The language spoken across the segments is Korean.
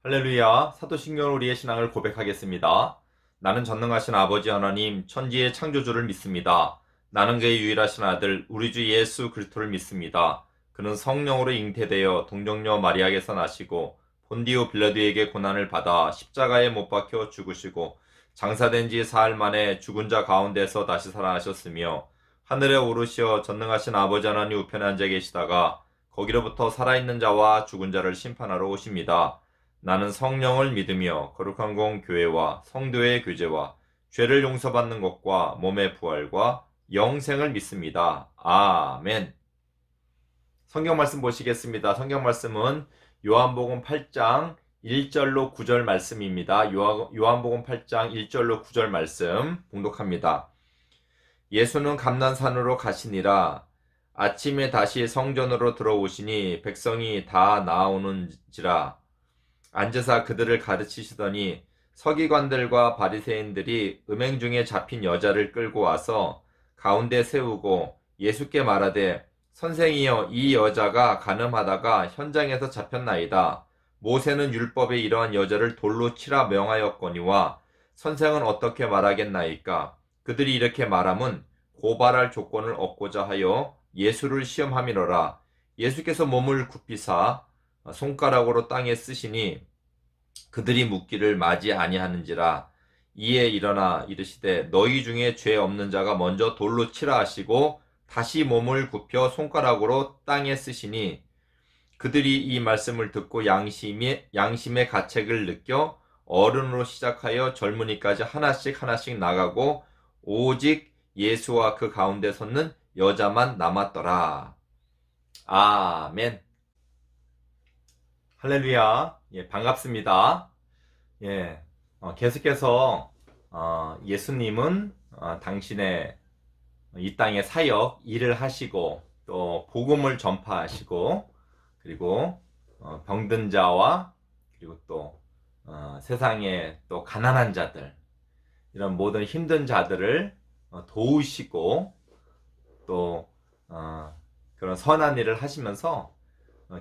할렐루야. 사도신경으로 우리의 신앙을 고백하겠습니다. 나는 전능하신 아버지 하나님, 천지의 창조주를 믿습니다. 나는 그의 유일하신 아들, 우리 주 예수 그리스도를 믿습니다. 그는 성령으로 잉태되어 동정녀 마리아에게서 나시고 본디오 빌라도에게 고난을 받아 십자가에 못 박혀 죽으시고 장사된 지 사흘 만에 죽은 자 가운데서 다시 살아나셨으며 하늘에 오르시어 전능하신 아버지 하나님 우편에 앉아 계시다가 거기로부터 살아있는 자와 죽은 자를 심판하러 오십니다. 나는 성령을 믿으며 거룩한 공 교회와 성도의 교제와 죄를 용서받는 것과 몸의 부활과 영생을 믿습니다. 아멘. 성경 말씀 보시겠습니다. 성경 말씀은 요한복음 8장 1절로 9절 말씀입니다. 요한복음 8장 1절로 9절 말씀 봉독합니다. 예수는 감난산으로 가시니라. 아침에 다시 성전으로 들어오시니 백성이 다 나아오는지라. 앉으사 그들을 가르치시더니 서기관들과 바리새인들이 음행 중에 잡힌 여자를 끌고 와서 가운데 세우고 예수께 말하되 선생이여, 이 여자가 간음하다가 현장에서 잡혔나이다. 모세는 율법에 이러한 여자를 돌로 치라 명하였거니와 선생은 어떻게 말하겠나이까? 그들이 이렇게 말함은 고발할 조건을 얻고자 하여 예수를 시험함이로라. 예수께서 몸을 굽히사 손가락으로 땅에 쓰시니 그들이 묻기를 맞이 아니하는지라. 이에 일어나 이르시되 너희 중에 죄 없는 자가 먼저 돌로 치라 하시고 다시 몸을 굽혀 손가락으로 땅에 쓰시니 그들이 이 말씀을 듣고 양심의 가책을 느껴 어른으로 시작하여 젊은이까지 하나씩 나가고 오직 예수와 그 가운데 섰는 여자만 남았더라. 아멘. 할렐루야. 반갑습니다. 계속해서 예수님은 당신의 이 땅의 사역 일을 하시고 또 복음을 전파하시고 그리고 병든 자와 그리고 또 세상의 또 가난한 자들, 이런 모든 힘든 자들을 도우시고 또 그런 선한 일을 하시면서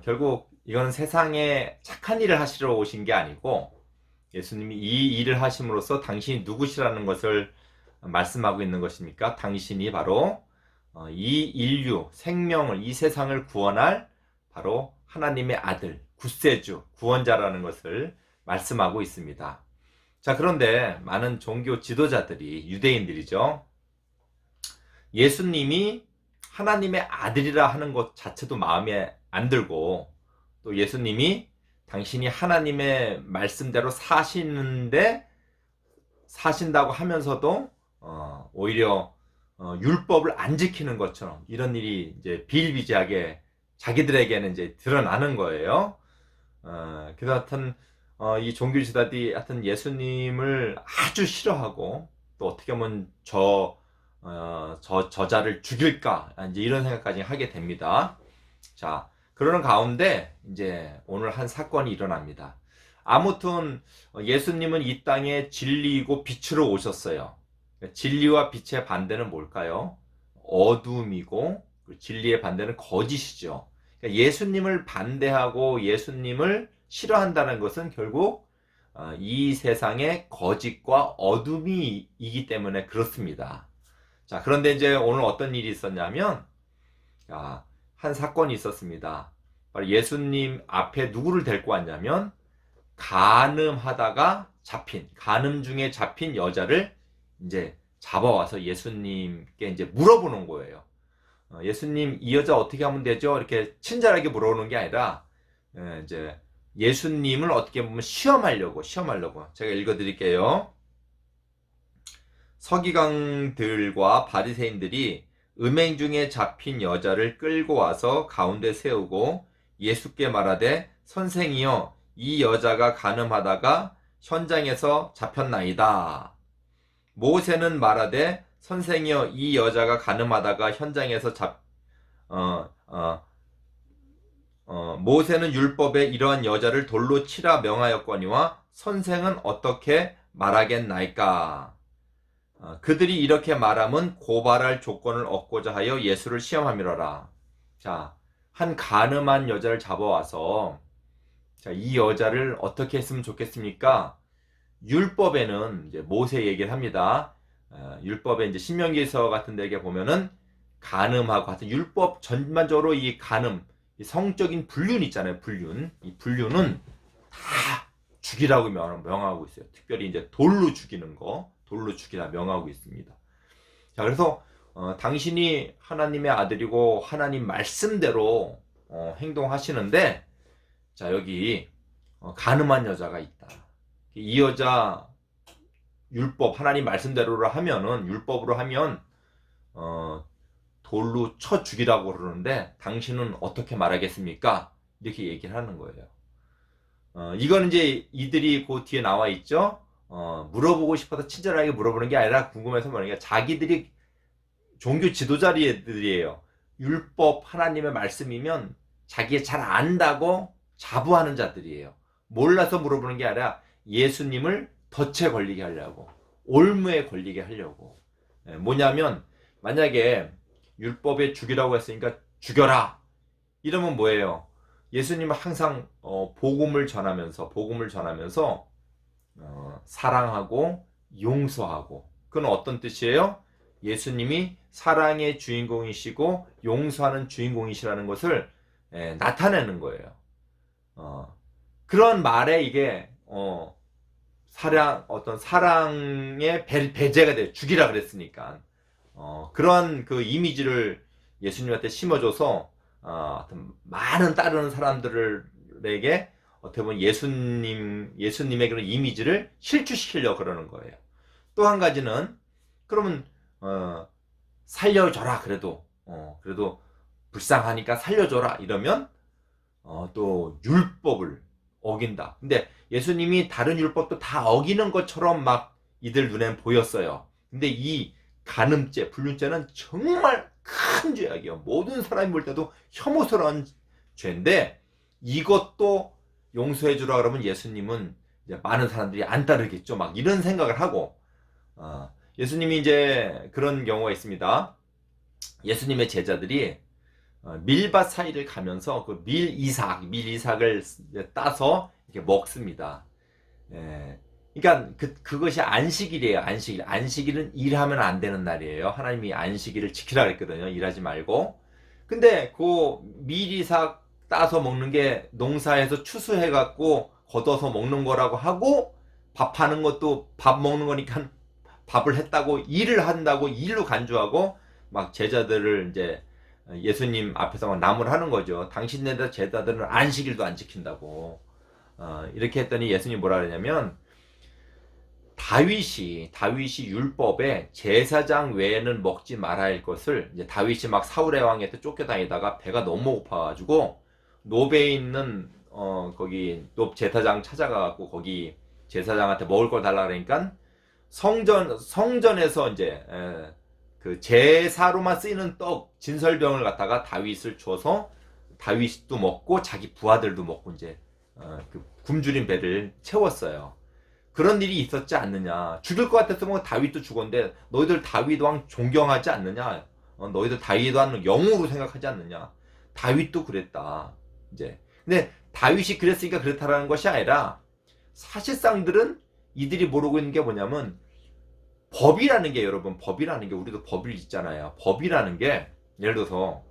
결국 이건 세상에 착한 일을 하시러 오신 게 아니고 예수님이 이 일을 하심으로써 당신이 누구시라는 것을 말씀하고 있는 것입니까? 당신이 바로 이 인류, 생명을, 이 세상을 구원할 바로 하나님의 아들, 구세주, 구원자라는 것을 말씀하고 있습니다. 자, 그런데 많은 종교 지도자들이, 유대인들이죠, 예수님이 하나님의 아들이라 하는 것 자체도 마음에 안 들고, 또 예수님이 당신이 하나님의 말씀대로 사신다고 하면서도 오히려 율법을 안 지키는 것처럼 이런 일이 이제 비일비재하게 자기들에게는 이제 드러나는 거예요. 그래서 하여튼 이 종교 지도자들이 하여튼 예수님을 아주 싫어하고 또 어떻게 하면 저자를 죽일까 이제 이런 생각까지 하게 됩니다. 자, 그러는 가운데 이제 오늘 한 사건이 일어납니다. 아무튼 예수님은 이 땅에 진리이고 빛으로 오셨어요. 진리와 빛의 반대는 뭘까요? 어둠이고 진리의 반대는 거짓이죠. 그러니까 예수님을 반대하고 예수님을 싫어한다는 것은 결국 이 세상의 거짓과 어둠이기 때문에 그렇습니다. 자, 그런데 이제 오늘 어떤 일이 있었냐면 한 사건이 있었습니다. 바로 예수님 앞에 누구를 데리고 왔냐면 간음하다가 간음 중에 잡힌 여자를 이제 잡아와서 예수님께 이제 물어보는 거예요. 예수님, 이 여자 어떻게 하면 되죠? 이렇게 친절하게 물어보는 게 아니라 이제 예수님을 어떻게 보면 시험하려고 제가 읽어드릴게요. 서기관들과 바리새인들이 음행 중에 잡힌 여자를 끌고 와서 가운데 세우고 예수께 말하되 선생이여, 이 여자가 간음하다가 현장에서 잡혔나이다. 모세는 말하되 선생이여, 이 여자가 간음하다가 현장에서 모세는 율법에 이러한 여자를 돌로 치라 명하였거니와 선생은 어떻게 말하겠나이까? 그들이 이렇게 말함은 고발할 조건을 얻고자 하여 예수를 시험함이로라. 자, 한 간음한 여자를 잡아와서 자, 이 여자를 어떻게 했으면 좋겠습니까? 율법에는 이제 모세 얘기를 합니다. 율법에 이제 신명기서 같은 데게 보면은 간음하고 하여튼 율법 전반적으로 이 간음, 이 성적인 불륜 있잖아요. 불륜. 이 불륜은 다 죽이라고 명하고 있어요. 특별히 이제 돌로 죽이는 거, 돌로 죽이라 명하고 있습니다. 자, 그래서 당신이 하나님의 아들이고 하나님 말씀대로 행동하시는데, 자, 여기 간음한 여자가 있다. 이 여자 율법 하나님 말씀대로로 하면은 율법으로 하면 돌로 쳐 죽이라고 그러는데 당신은 어떻게 말하겠습니까? 이렇게 얘기를 하는 거예요. 이거는 이제 이들이 그 뒤에 나와 있죠. 물어보고 싶어서 친절하게 물어보는 게 아니라 궁금해서 뭐냐면 자기들이 종교 지도자들이에요. 율법 하나님의 말씀이면 자기가 잘 안다고 자부하는 자들이에요. 몰라서 물어보는 게 아니라 예수님을 덫에 걸리게 하려고, 올무에 걸리게 하려고. 뭐냐면 만약에 율법에 죽이라고 했으니까 죽여라 이러면 뭐예요? 예수님은 항상 복음을 전하면서 사랑하고 용서하고, 그건 어떤 뜻이에요? 예수님이 사랑의 주인공이시고 용서하는 주인공이시라는 것을 나타내는 거예요. 그런 말에 이게 어떤 사랑의 배제가 돼요. 죽이라 그랬으니까. 그런 그 이미지를 예수님한테 심어줘서 많은 따르는 사람들에게 어떻게 보면 예수님의 그런 이미지를 실추시키려고 그러는 거예요. 또 한 가지는 그러면 살려줘라 그래도 불쌍하니까 살려줘라 이러면 또 율법을 어긴다. 근데 예수님이 다른 율법도 다 어기는 것처럼 막 이들 눈엔 보였어요. 근데 이 간음죄, 불륜죄는 정말 큰 죄악이에요. 모든 사람이 볼 때도 혐오스러운 죄인데 이것도 용서해 주라 그러면 예수님은 이제 많은 사람들이 안 따르겠죠. 막 이런 생각을 하고 예수님이 이제 그런 경우가 있습니다. 예수님의 제자들이 밀밭 사이를 가면서 그 밀이삭을 따서 이렇게 먹습니다. 그러니까 그것이 안식일이에요. 안식일은 일하면 안 되는 날이에요. 하나님이 안식일을 지키라 그랬거든요. 일하지 말고. 근데 그 밀이삭 따서 먹는 게 농사에서 추수해갖고 걷어서 먹는 거라고 하고, 밥하는 것도 밥 먹는 거니까 밥을 했다고, 일을 한다고 일로 간주하고 막 제자들을 이제 예수님 앞에서 막 나무를 거죠. 당신네 제자들은 안식일도 안 지킨다고. 이렇게 했더니 예수님 뭐라 그러냐면, 다윗이 율법에 제사장 외에는 먹지 말아야 할 것을, 이제 다윗이 막 사울의 왕한테 쫓겨다니다가 배가 너무 고파가지고 노베에 있는 거기 노 제사장 찾아가갖고 거기 제사장한테 먹을 걸 달라 그러니까 성전에서 이제 그 제사로만 쓰이는 떡 진설병을 갖다가 다윗을 줘서 다윗도 먹고 자기 부하들도 먹고 이제 그 굶주린 배를 채웠어요. 그런 일이 있었지 않느냐. 죽일 것 같았으면 다윗도 죽었는데 너희들 다윗 왕 존경하지 않느냐. 너희들 다윗 왕 영으로 생각하지 않느냐. 다윗도 그랬다. 이제 근데 다윗이 그랬으니까 그렇다라는 것이 아니라 사실상들은 이들이 모르고 있는 게 뭐냐면, 법이라는 게, 여러분, 법이라는 게, 우리도 법을 있잖아요. 법이라는 게 예를 들어서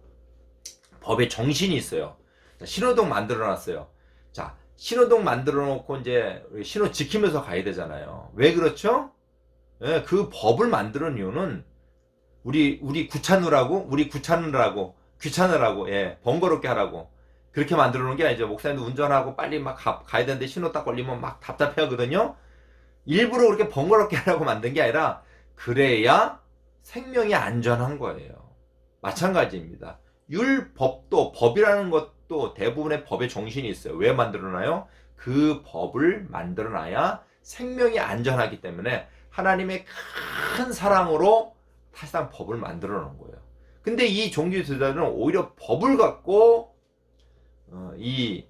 법에 정신이 있어요. 자, 신호등 만들어 놨어요. 자, 신호등 만들어 놓고 이제 신호 지키면서 가야 되잖아요. 왜 그렇죠? 예, 그 법을 만드는 이유는 우리 귀찮으라고, 예, 번거롭게 하라고 그렇게 만들어 놓은 게 아니죠. 목사님도 운전하고 빨리 막 가야 되는데 신호 딱 걸리면 막 답답해 하거든요. 일부러 그렇게 번거롭게 하라고 만든 게 아니라 그래야 생명이 안전한 거예요. 마찬가지입니다. 율법도, 법이라는 것도 대부분의 법의 정신이 있어요. 왜 만들어놔요? 그 법을 만들어놔야 생명이 안전하기 때문에 하나님의 큰 사랑으로 사실상 법을 만들어 놓은 거예요. 근데 이 종교 지도자들은 오히려 법을 갖고 이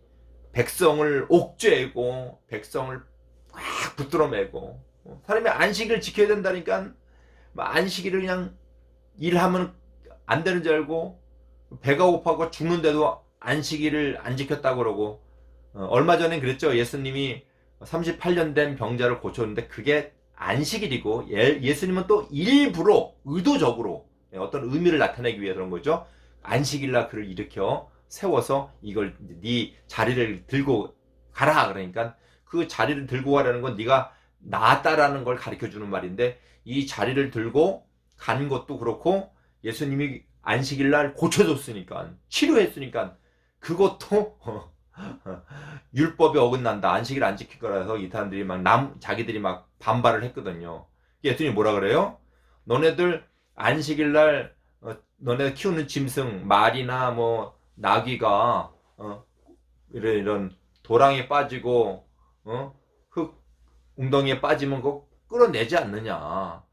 백성을 옥죄고 백성을 막 붙들어 매고, 사람이 안식일을 지켜야 된다니까 안식일을 그냥 일하면 안 되는 줄 알고 배가 고파서 죽는데도 안식일을 안 지켰다고 그러고, 얼마 전엔 그랬죠. 예수님이 38년 된 병자를 고쳤는데 그게 안식일이고 예수님은 또 일부러 의도적으로 어떤 의미를 나타내기 위해 그런 거죠. 안식일날 그를 일으켜 세워서 이걸 네 자리를 들고 가라. 그러니까 그 자리를 들고 가라는 건 네가 나았다라는 걸 가르쳐 주는 말인데, 이 자리를 들고 간 것도 그렇고 예수님이 안식일날 고쳐줬으니까, 치료했으니까 그것도 율법에 어긋난다, 안식일 안 지킬 거라서 이 사람들이 자기들이 막 반발을 했거든요. 예수님이 뭐라 그래요? 너네들 안식일날 너네 키우는 짐승 말이나 뭐 나귀가 이런 도랑에 빠지고 흙 웅덩이에 빠지면 그거 끌어내지 않느냐.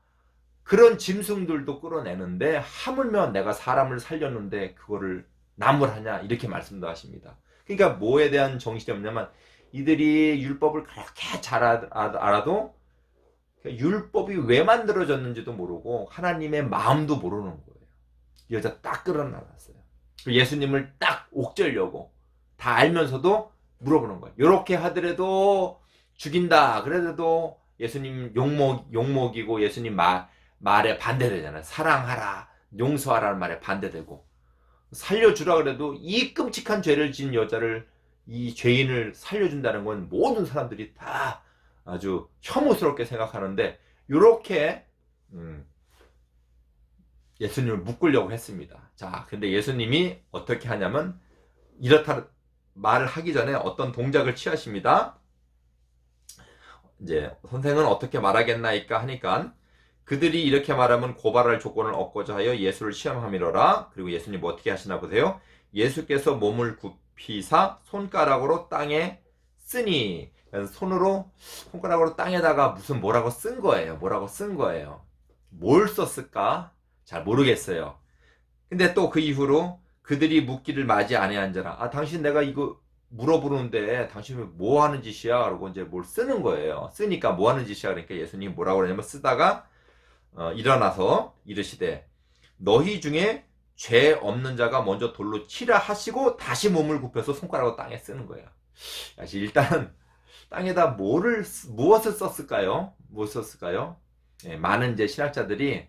그런 짐승들도 끌어내는데 하물며 내가 사람을 살렸는데 그거를 나무라냐, 이렇게 말씀도 하십니다. 그러니까 뭐에 대한 정신이 없냐면, 이들이 율법을 그렇게 잘 알아도 율법이 왜 만들어졌는지도 모르고 하나님의 마음도 모르는 거예요. 이 여자 딱 끌어나갔어요. 예수님을 딱 옥죄려고 다 알면서도 물어보는 거예요. 이렇게 하더라도 죽인다 그래도 예수님 욕먹이고 예수님 말에 반대되잖아요. 사랑하라, 용서하라는 말에 반대되고, 살려주라 그래도 이 끔찍한 죄를 지은 여자를, 이 죄인을 살려준다는 건 모든 사람들이 다 아주 혐오스럽게 생각하는데, 이렇게 예수님을 묶으려고 했습니다. 자, 근데 예수님이 어떻게 하냐면, 이렇다 말을 하기 전에 어떤 동작을 취하십니다. 이제 선생은 어떻게 말하겠나이까 하니까, 그들이 이렇게 말하면 고발할 조건을 얻고자 하여 예수를 시험함이로라. 그리고 예수님 어떻게 하시나 보세요. 예수께서 몸을 굽히사 손가락으로 땅에 쓰니, 손가락으로 땅에다가 뭐라고 쓴 거예요. 뭘 썼을까? 잘 모르겠어요. 근데 또 그 이후로 그들이 묻기를 맞이 아니한자라. 당신 내가 이거 물어보는데 당신이 뭐 하는 짓이야? 그러고 이제 뭘 쓰는 거예요. 쓰니까 뭐 하는 짓이야? 그러니까 예수님이 뭐라고 그러냐면, 쓰다가 일어나서 이르시되 너희 중에 죄 없는 자가 먼저 돌로 치라 하시고 다시 몸을 굽혀서 손가락으로 땅에 쓰는 거예요. 일단 땅에다 무엇을 썼을까요? 많은 이제 신학자들이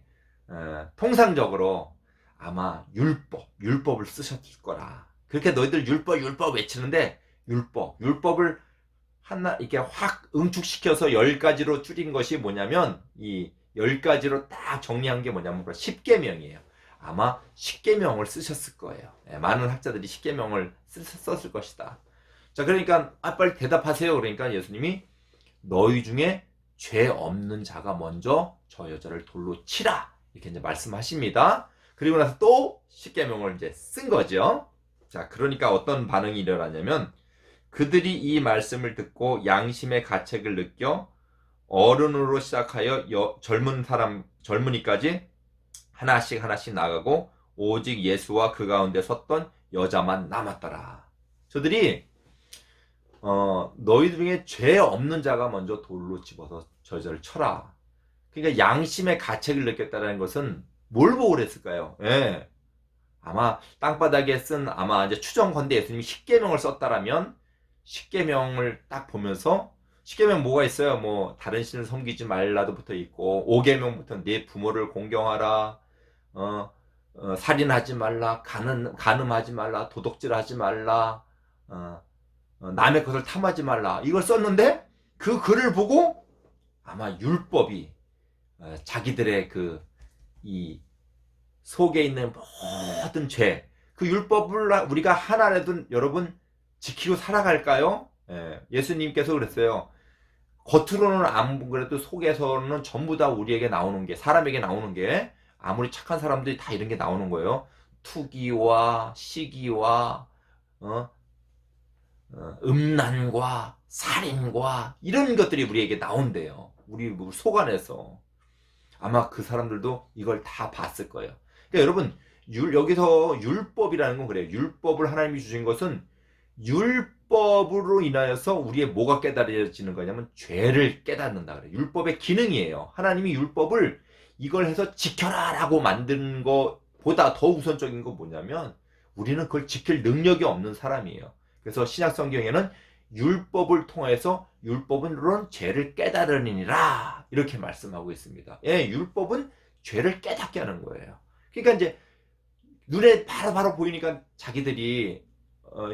통상적으로 아마 율법을 쓰셨을 거라. 그렇게 너희들 율법 외치는데, 율법을 하나 이렇게 확 응축시켜서 10가지로 줄인 것이 뭐냐면, 이 10가지로 딱 정리한 게 뭐냐면 10계명이에요. 아마 10계명을 쓰셨을 거예요. 많은 학자들이 10계명을 썼을 것이다. 자, 그러니까 빨리 대답하세요. 그러니까 예수님이 너희 중에 죄 없는 자가 먼저 저 여자를 돌로 치라, 이렇게 이제 말씀하십니다. 그리고 나서 또 10계명을 이제 쓴 거죠. 자, 그러니까 어떤 반응이 일어나냐면, 그들이 이 말씀을 듣고 양심의 가책을 느껴 어른으로 시작하여 젊은이까지 하나씩 나가고 오직 예수와 그 가운데 섰던 여자만 남았더라. 저들이 너희 중에 죄 없는 자가 먼저 돌로 집어서 저 여자를 쳐라. 그러니까 양심의 가책을 느꼈다는 것은 뭘 보고 그랬을까요? 예. 아마 땅바닥에 쓴, 아마 이제 추정컨대 예수님이 10계명을 썼다라면 10계명을 딱 보면서, 10계명 뭐가 있어요? 뭐 다른 신을 섬기지 말라도 붙어 있고, 5계명부터 네 부모를 공경하라, 살인하지 말라, 간음하지 말라, 도둑질하지 말라, 남의 것을 탐하지 말라, 이걸 썼는데, 그 글을 보고 아마 율법이 자기들의 이 속에 있는 모든 죄, 그 율법을 우리가 하나라도 여러분 지키고 살아갈까요? 예수님께서 그랬어요. 겉으로는 안 그래도 속에서는 전부 다 우리에게 나오는 게, 사람에게 나오는 게, 아무리 착한 사람들이 다 이런 게 나오는 거예요. 투기와 시기와 음란과 살인과 이런 것들이 우리에게 나온대요. 우리 속 안에서. 아마 그 사람들도 이걸 다 봤을 거예요. 그러니까 여러분, 여기서 율법이라는 건 그래요. 율법을 하나님이 주신 것은, 율법으로 인하여서 우리의 뭐가 깨달아지는 거냐면 죄를 깨닫는다 그래요. 율법의 기능이에요. 하나님이 율법을 이걸 해서 지켜라 라고 만든 것보다 더 우선적인 건 뭐냐면, 우리는 그걸 지킬 능력이 없는 사람이에요. 그래서 신약 성경에는 율법을 통해서 율법으로는 죄를 깨달으니라 이렇게 말씀하고 있습니다. 예, 율법은 죄를 깨닫게 하는 거예요. 그러니까 이제 눈에 바로 보이니까 자기들이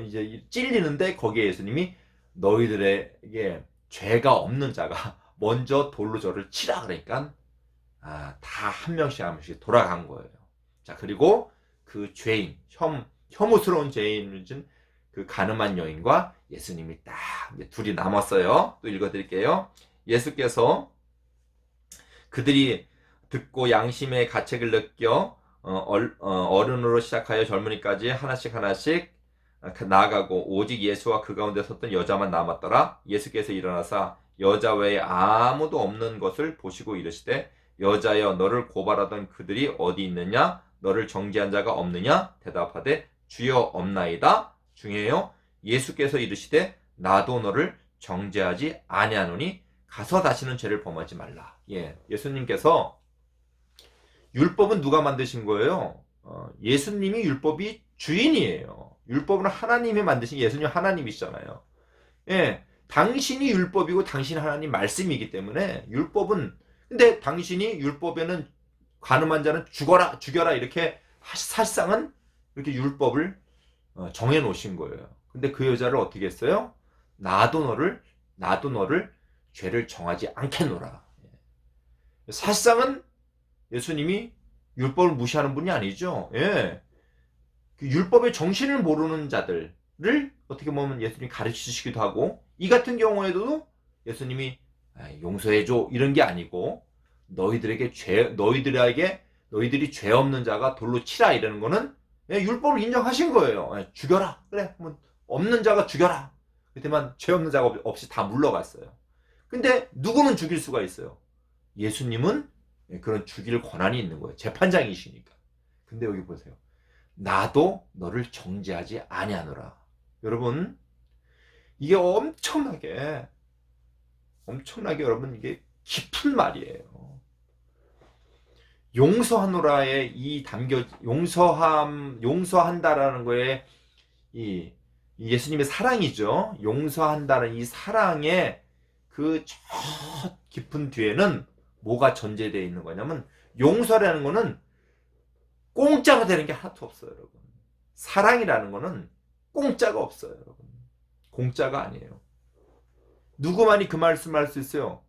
이제 찔리는데 거기에 예수님이 너희들에게 죄가 없는 자가 먼저 돌로 저를 치라 그러니까 다 한 명씩 돌아간 거예요. 자, 그리고 그 죄인, 혐오스러운 죄인을 준 그 가늠한 여인과 예수님이 딱 둘이 남았어요. 또 읽어드릴게요. 예수께서 그들이 듣고 양심의 가책을 느껴 어른으로 시작하여 젊은이까지 하나씩 나아가고 오직 예수와 그 가운데 섰던 여자만 남았더라. 예수께서 일어나사 여자 외에 아무도 없는 것을 보시고 이르시되 여자여 너를 고발하던 그들이 어디 있느냐? 너를 정죄한 자가 없느냐? 대답하되 주여 없나이다. 중요해요. 예수께서 이르시되 나도 너를 정죄하지 아니하노니 가서 다시는 죄를 범하지 말라. 예, 예수님께서 율법은 누가 만드신 거예요? 예수님이 율법이 주인이에요. 율법은 하나님이 만드신, 예수님 하나님이시잖아요. 예, 당신이 율법이고 당신이 하나님 말씀이기 때문에 율법은, 근데 당신이 율법에는 간음한 자는 죽여라 이렇게 사실상은 이렇게 율법을 정해 놓으신 거예요. 근데 그 여자를 어떻게 했어요? 나도 너를 죄를 정하지 않겠노라. 사실상은 예수님이 율법을 무시하는 분이 아니죠. 예. 그 율법의 정신을 모르는 자들을 어떻게 보면 예수님이 가르치시기도 하고, 이 같은 경우에도 예수님이 용서해줘 이런 게 아니고 너희들이 죄 없는 자가 돌로 치라 이러는 거는 율법을 인정하신 거예요. 죽여라. 그래. 없는 자가 죽여라. 그때만 죄 없는 자가 없이 다 물러갔어요. 근데 누구는 죽일 수가 있어요? 예수님은 그런 죽일 권한이 있는 거예요. 재판장이시니까. 근데 여기 보세요. 나도 너를 정죄하지 아니하노라. 여러분, 이게 엄청나게 여러분 이게 깊은 말이에요. 용서하노라에 용서한다라는 거에 이 예수님의 사랑이죠. 용서한다는 이 사랑의 그 저 깊은 뒤에는 뭐가 전제되어 있는 거냐면, 용서라는 거는 공짜로 되는 게 하나도 없어요, 여러분. 사랑이라는 거는 공짜가 없어요, 여러분. 공짜가 아니에요. 누구만이 그 말씀할 수 있어요?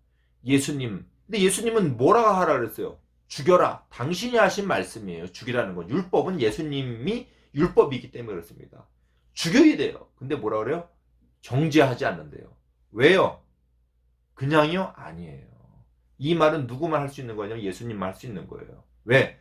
예수님. 근데 예수님은 뭐라고 하라 그랬어요? 죽여라. 당신이 하신 말씀이에요. 죽이라는 건. 율법은 예수님이 율법이기 때문에 그렇습니다. 죽여야 돼요. 근데 뭐라 그래요? 정죄하지 않는데요. 왜요? 그냥요? 아니에요. 이 말은 누구만 할 수 있는 거냐면 예수님만 할 수 있는 거예요. 왜?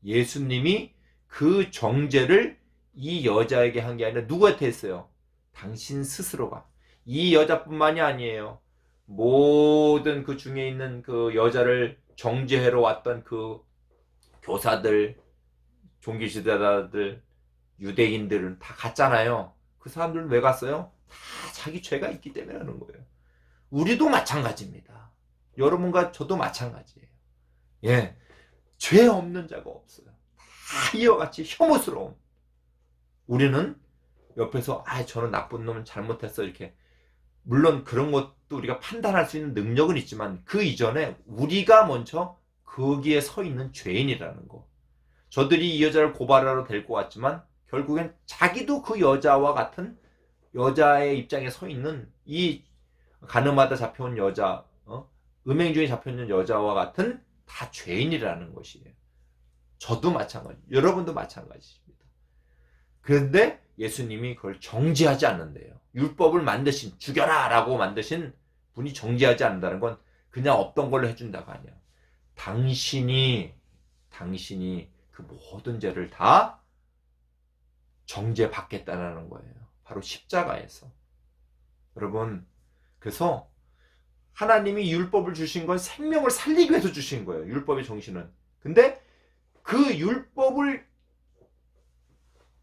예수님이 그 정죄를 이 여자에게 한 게 아니라 누구한테 했어요? 당신 스스로가. 이 여자뿐만이 아니에요. 모든 그 중에 있는 그 여자를 정죄하러 왔던 그 교사들, 종교지도자들, 유대인들은 다 갔잖아요. 그 사람들은 왜 갔어요? 다 자기 죄가 있기 때문에 하는 거예요. 우리도 마찬가지입니다. 여러분과 저도 마찬가지예요. 예, 죄 없는 자가 없어요. 다 이와 같이 혐오스러움. 우리는 옆에서 저는 나쁜 놈은 잘못했어 이렇게, 물론 그런 것도 우리가 판단할 수 있는 능력은 있지만 그 이전에 우리가 먼저 거기에 서 있는 죄인이라는 거. 저들이 이 여자를 고발하러 데리고 왔지만 결국엔 자기도 그 여자와 같은, 여자의 입장에 서 있는 이 간음하다 잡혀온 여자, 음행 중에 잡혀있는 여자와 같은 다 죄인이라는 것이에요. 저도 마찬가지, 여러분도 마찬가지입니다. 그런데 예수님이 그걸 정죄하지 않는데요. 율법을 만드신, 죽여라 라고 만드신 분이 정죄하지 않는다는 건 그냥 없던 걸로 해준다가 아니야. 당신이 그 모든 죄를 다 정죄받겠다는 거예요. 바로 십자가에서. 여러분, 그래서 하나님이 율법을 주신 건 생명을 살리기 위해서 주신 거예요. 율법의 정신은. 근데 그 율법을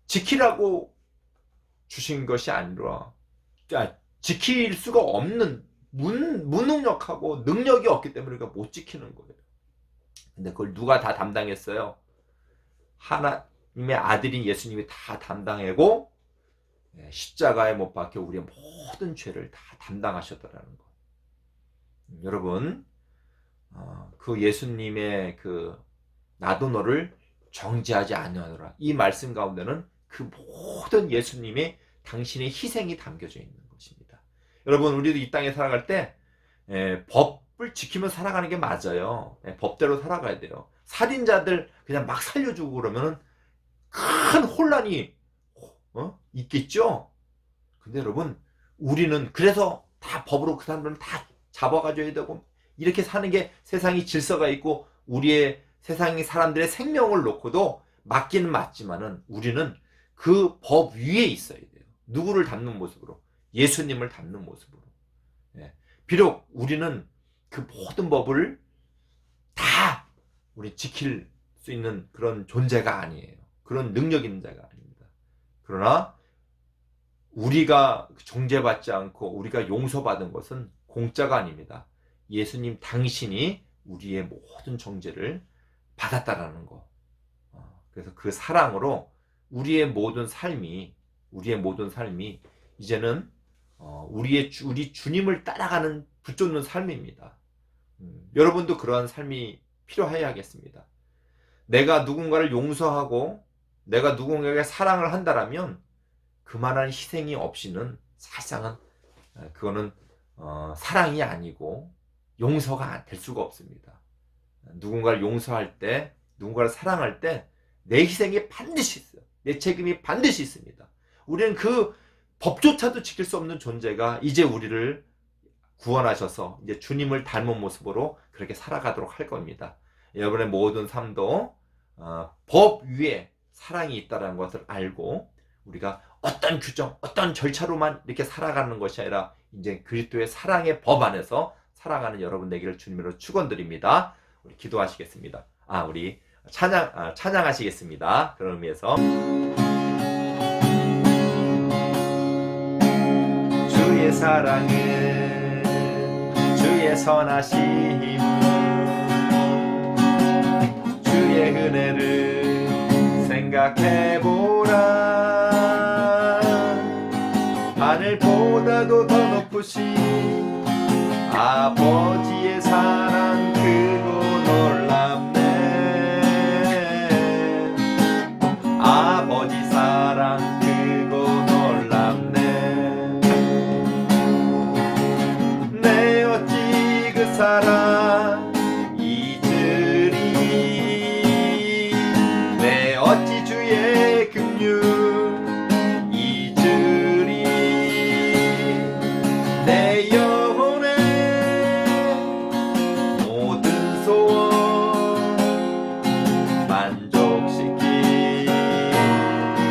지키라고 주신 것이 아니라, 지킬 수가 없는, 무능력하고 능력이 없기 때문에 우리가 못 지키는 거예요. 근데 그걸 누가 다 담당했어요? 하나님의 아들인 예수님이 다 담당하고 십자가에 못 박혀 우리의 모든 죄를 다 담당하셨다라는 것. 여러분, 그 예수님의 그 나도 너를 정죄하지 아니하노라, 이 말씀 가운데는 그 모든 예수님의 당신의 희생이 담겨져 있는 것입니다. 여러분, 우리도 이 땅에 살아갈 때 법을 지키며 살아가는 게 맞아요. 법대로 살아가야 돼요. 살인자들 그냥 막 살려주고 그러면 큰 혼란이 있겠죠. 근데 여러분, 우리는 그래서 다 법으로 그 사람들은 다 잡아가줘야 되고 이렇게 사는 게 세상이 질서가 있고 우리의 세상의 사람들의 생명을 놓고도 맞기는 맞지만은 우리는 그 법 위에 있어야 돼요. 누구를 닮는 모습으로? 예수님을 닮는 모습으로. 비록 우리는 그 모든 법을 다 우리 지킬 수 있는 그런 존재가 아니에요. 그런 능력 있는 자가 아닙니다. 그러나 우리가 정죄받지 않고 우리가 용서받은 것은 공짜가 아닙니다. 예수님 당신이 우리의 모든 정죄를 받았다라는 거. 그래서 그 사랑으로 우리 모든 삶이 이제는 우리 주님을 따라가는 붙잡는 삶입니다. 여러분도 그러한 삶이 필요해야겠습니다. 내가 누군가를 용서하고 내가 누군가에게 사랑을 한다라면 그만한 희생이 없이는 사실상은 그거는 사랑이 아니고 용서가 될 수가 없습니다. 누군가를 용서할 때, 누군가를 사랑할 때 내 희생이 반드시 있어요. 내 책임이 반드시 있습니다. 우리는 그 법조차도 지킬 수 없는 존재가 이제 우리를 구원하셔서 이제 주님을 닮은 모습으로 그렇게 살아가도록 할 겁니다. 여러분의 모든 삶도 법 위에 사랑이 있다는 것을 알고 우리가 어떤 규정, 어떤 절차로만 이렇게 살아가는 것이 아니라 이제 그리스도의 사랑의 법 안에서 살아가는 여러분 되기를 주님으로 축원드립니다. 우리 기도하시겠습니다. 우리 찬양하시겠습니다. 그런 의미에서 주의 사랑은 주의 선하심 주의 은혜를 생각해보라. 하늘보다도 더 높으신 아버지의 사랑 크고 놀랍네. 아버지 사랑 크고 놀랍네. 내 어찌 그 사랑 잊으리. 내 어찌 주의 긍휼 잊으리. 내 영혼의 모든 소원 만족시키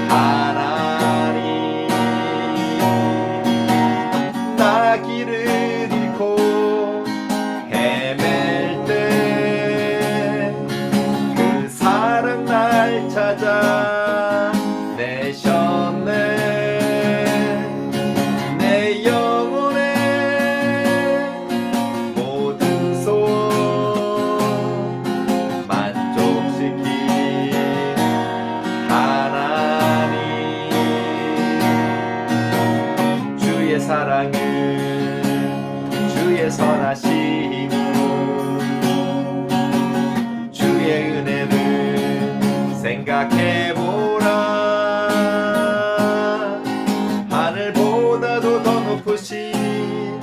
하나님. 나 길을 잃고 헤맬 때 그 사랑 날 찾아 내셨네. 내 영혼의 모든 소원 만족시키 하나님. 주의 사랑은 주의 선하심은 주의 은혜를 생각해보라. 하늘보다도 더 높으신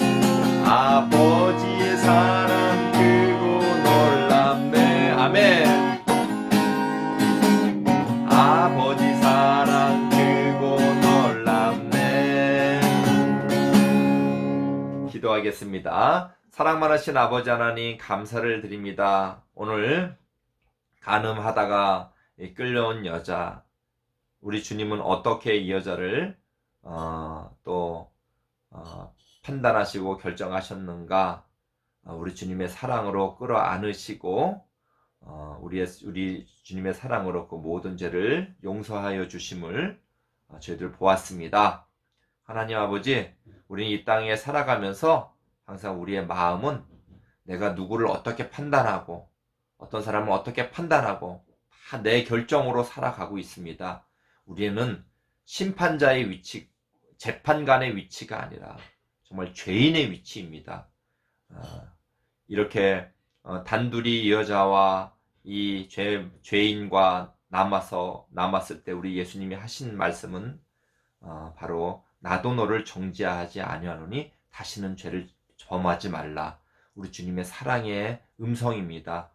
아버지의 사랑 크고 놀랍네. 아멘. 아버지 사랑 크고 놀랍네. 기도하겠습니다. 사랑 많으신 아버지 하나님, 감사를 드립니다. 오늘 간음하다가 끌려온 여자, 우리 주님은 어떻게 이 여자를 판단하시고 결정하셨는가? 우리 주님의 사랑으로 끌어안으시고 우리 주님의 사랑으로 그 모든 죄를 용서하여 주심을 저희들 보았습니다. 하나님 아버지, 우리는 이 땅에 살아가면서 항상 우리의 마음은 내가 누구를 어떻게 판단하고 어떤 사람을 어떻게 판단하고 다 내 결정으로 살아가고 있습니다. 우리는 심판자의 위치, 재판관의 위치가 아니라 정말 죄인의 위치입니다. 이렇게 단둘이 이 여자와 이 죄인과 남았을 때 우리 예수님이 하신 말씀은 바로 나도 너를 정죄하지 아니하노니 다시는 죄를 범하지 말라. 우리 주님의 사랑의 음성입니다.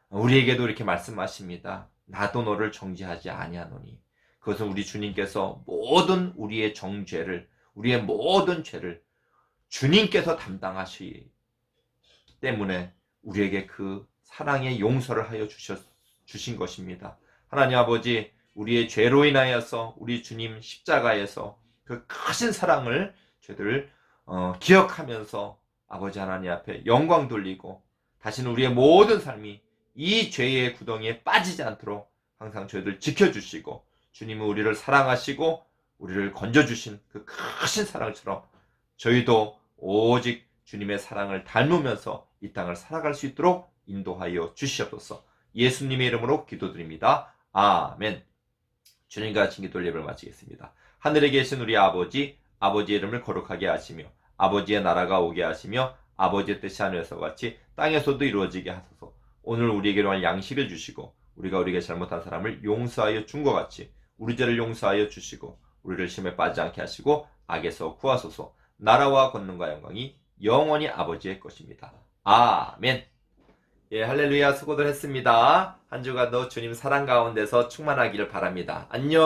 우리에게도 이렇게 말씀하십니다. 나도 너를 정죄하지 아니하노니. 그것은 우리 주님께서 모든 우리의 정죄를, 우리의 모든 죄를 주님께서 담당하시기 때문에 우리에게 그 사랑의 용서를 하여 주신 것입니다. 하나님 아버지, 우리의 죄로 인하여서 우리 주님 십자가에서 그 크신 사랑을 저희들 기억하면서 아버지 하나님 앞에 영광 돌리고 다시는 우리의 모든 삶이 이 죄의 구덩이에 빠지지 않도록 항상 저희들 지켜주시고 주님은 우리를 사랑하시고 우리를 건져주신 그 크신 사랑처럼 저희도 오직 주님의 사랑을 닮으면서 이 땅을 살아갈 수 있도록 인도하여 주시옵소서. 예수님의 이름으로 기도드립니다. 아멘. 주님과 같이 기도 예배를 마치겠습니다. 하늘에 계신 우리 아버지, 아버지의 이름을 거룩하게 하시며 아버지의 나라가 오게 하시며 아버지의 뜻이 하늘에서 같이 땅에서도 이루어지게 하소서. 오늘 우리에게 일용할 양식을 주시고 우리가 우리에게 잘못한 사람을 용서하여 준 것 같이 우리 죄를 용서하여 주시고 우리를 시험에 빠지지 않게 하시고 악에서 구하소서. 나라와 권능과 영광이 영원히 아버지의 것입니다. 아멘. 예, 할렐루야. 수고들 했습니다. 한 주간도 주님 사랑 가운데서 충만하기를 바랍니다. 안녕.